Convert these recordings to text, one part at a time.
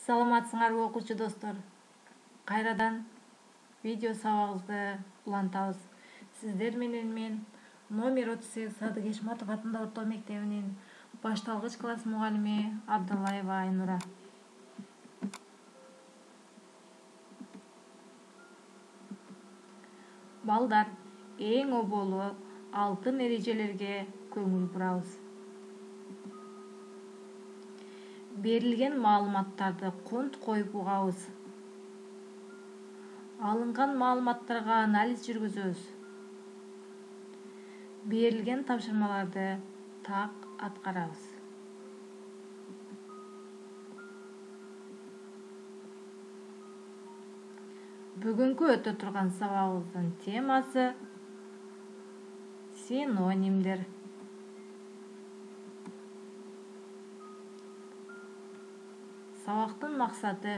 Саламатсыңарбы окуучу достор. Кайрадан видео сабагыбызды улантабыз. Сиздер менен мен номер 38 Садык Эшматов атындагы орто мектебинин башталгыч класс мугалими Абдуллаева Айнура. Балдар, эң оболу алтын эрежелерге көңүл бурабыз. Берилген маалыматтарды конт коюп угабыз. Алынган маалыматтарга анализ жүргүзөбүз. Берилген тапшырмаларды так аткарабыз. Бүгүнкү өтө турган сабагыбыздын темасы синонимдер. Сабактын максаты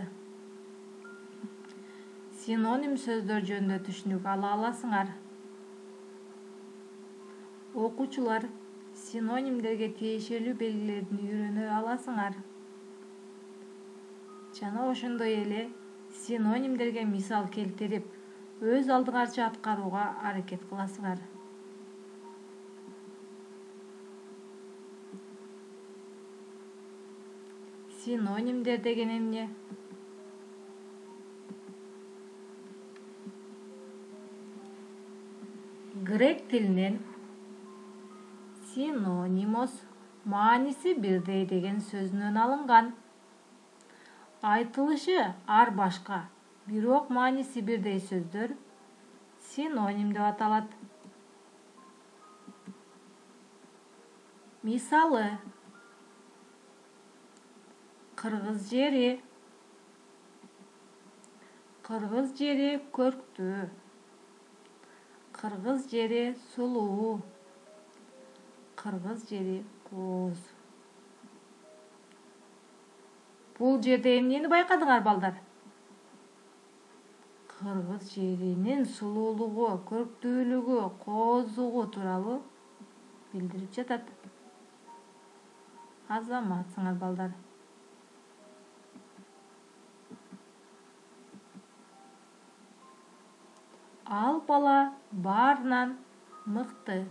синоним сөздөр жөнүндө түшүнүк ала аласыңар. Окуучулар синонимдерге тиешелүү белгилерди үйрөнө аласыңар. Жана ошондой эле синонимдерге мисал келтирип, өз алдыңарча аткарууга аракет кыласыңар. Синонимдер деген эмне? Грек тилинен синонимос мааниси бирдей деген сөзүнөн алынган. Айтылышы ар башка, бирок мааниси бирдей сөздөр синоним деп аталат. Мисалы: кыргыз жери көрктүү, кыргыз жери сулуу, кыргыз жери кооз. Бул жерде эмнени байкадыңар, балдар? Кыргыз жеринин сулуулугу, көрктүүлүгү, коозлугу тууралуу билдирип жатат. Азаматсыңар, балдар. Ал бала баарынан мыкты.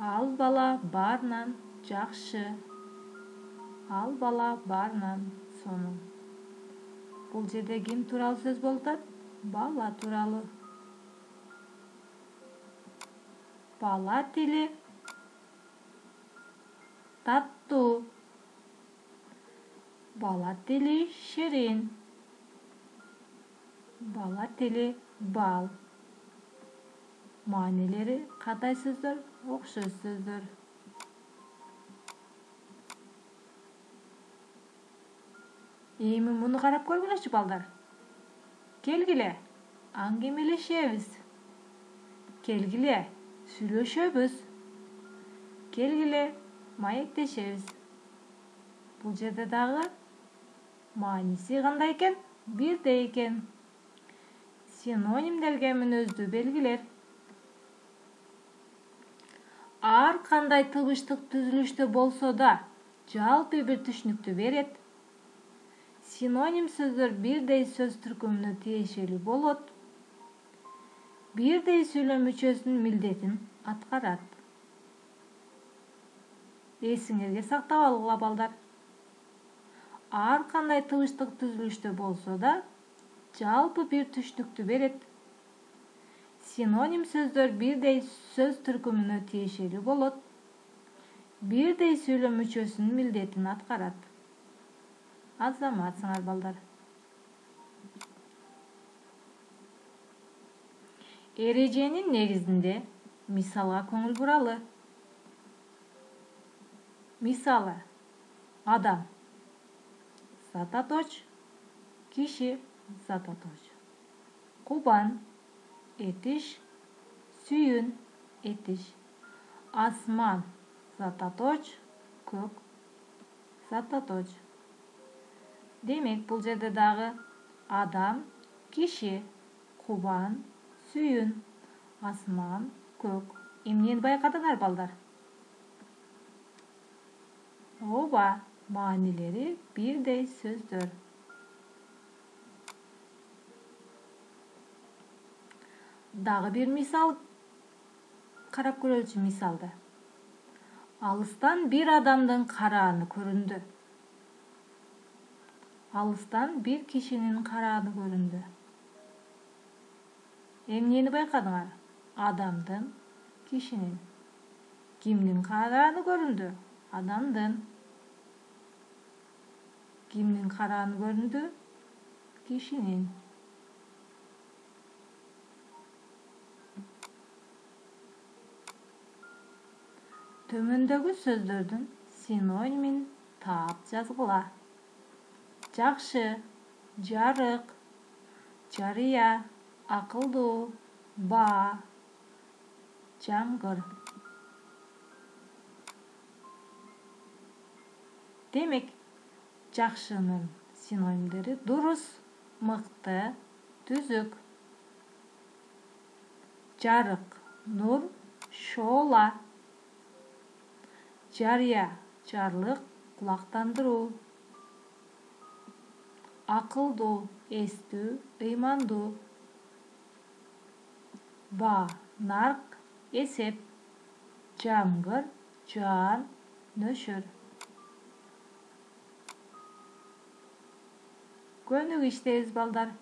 Ал бала баарынан жакшы. Ал бала баарынан сонун. Бул жерде ким тууралуу сөз болуп атат? Бала тууралуу. Бала тили таттуу. Бала тили ширин. Бала тили бал. Маанилери кандай сөздөр? Окшош сөздөр. Эми муну карап көргүлөчү, балдар. Келгиле, аңгемелешебиз. Келгиле, сүйлөшөбүз. Келгиле, маектешебиз. Бул жерде дагы мааниси кандай экен? Бирдей экен. Синонимдерге мүнөздүү белгилер. Ар кандай тыбыштык түзүлүштө болсо да жалпы бир түшүнүктү берет. Синоним сөздөр бирдей сөз түркүмүнө тиешелүү болот. Бирдей сүйлөм мүчөсүнүн милдетин аткарат. Эсиңерге сактап алгыла, балдар. Ар кандай тыбыштык түзүлүштө болсо да жалпы бир түшүнүктү берет. Синоним сөздөр бирдей сөз түркүмүнө тиешелүү болот. Бирдей сүйлөм мүчөсүнүн милдетин аткарат. Азаматсыңар, балдар. Эреженин негизинде мисалга көңүл буралы. Мисалы: адам зататоч, киши зататоч. Кубан этиш, сүйүн этиш. Асман зататоч, көк зататоч. Демек, бул жерде дагы адам, киши, кубан, сүйүн, асман, көк. Эмнени байкадыңар, балдар? Ооба, Manileri birдей сөздөр. Дагы bir misal карап көрөлүчү мисалды. Алыстан bir адамдын карааны көрүндү. Алыстан bir kişinin карааны көрүндү. Эмнени байкадыңар? Адамдын, кишинин. Кимдин карааны көрүндү? Адамдын. Кимдин карааны көрүндү? Кишинин. Төмөндөгү сөздөрдүн синонимин таап жазгыла. Жакшы, жарык, жарыя, акылдуу, баа, жамгыр. Демек, жакшынын синонимдери дурус, мыкты, түзүк. Жарык, нур, шоола. Жарыя, жарлык, кулактандыруу. Акылдуу, эстүү, ыймандуу. Баа, нарк, эсеп. Жамгыр, жаан, нөшөр. Көнүк иштейбиз балдар.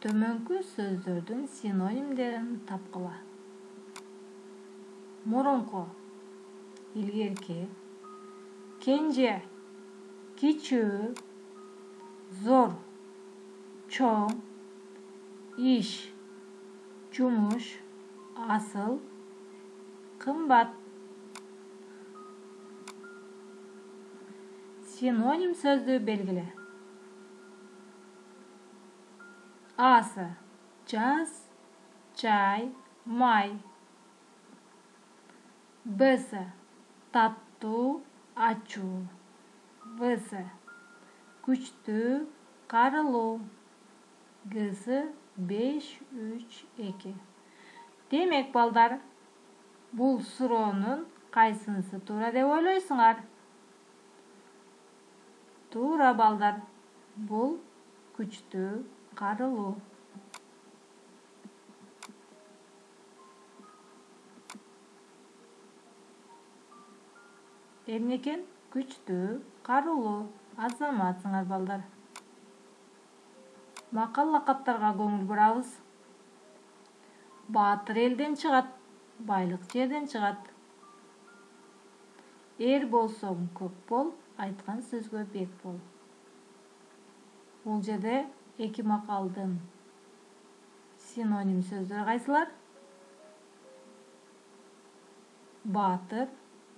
Төмөнкү сөздөрдүн синонимдерин тапкыла. Мурунку, илгерки, кенже, кичүү, зор, чоң, иш, жумуш, асыл, кымбат. Синоним сөздү белгиле. Асы жаз, чай, май. Б'сы таттуу, ачуу. В'сы күчтүү, карылуу. Г'сы 5, 3, 2. Демек балдар, бул суроонун кайсынысы туура деп ойлойсуңар? Туура балдар, бул күчтүү, карылуу. Эмне экен? Күчтүү, карылуу. Азаматсыңар балдар. Макал лакаптарга көңүл бурабыз. Баатыр элден чыгат, байлык жерден чыгат. Эр болсоң көп бол, айткан сөзгө бек бол. Бул жерде эки макалдын синоним сөздөр кайсылар? Баатыр,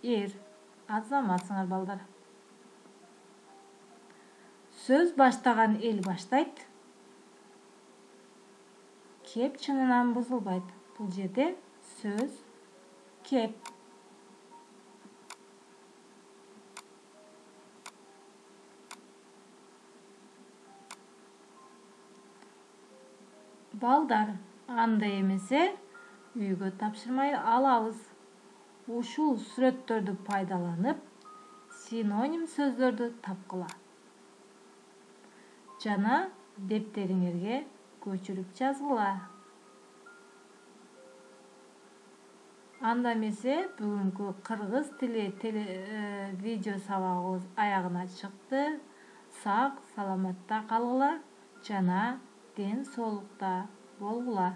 эр. Азаматсыңар балдар. Сөз баштаган эл баштайт. Кеп чынынан бузулбайт. Бул жерде сөз кеп. Балдар, андай эмесе үйгө тапшырмай алабыз. Ушул сүрөттөрдү пайдаланып, синоним сөздөрдү тапкыла. Жана дептериңерге көчүрүп жазгыла. Анда эмесе бүгүнкү кыргыз тили видео сабагыбыз аягына чыкты. Сак, саламатта калгыла жана ден соолукта болгула.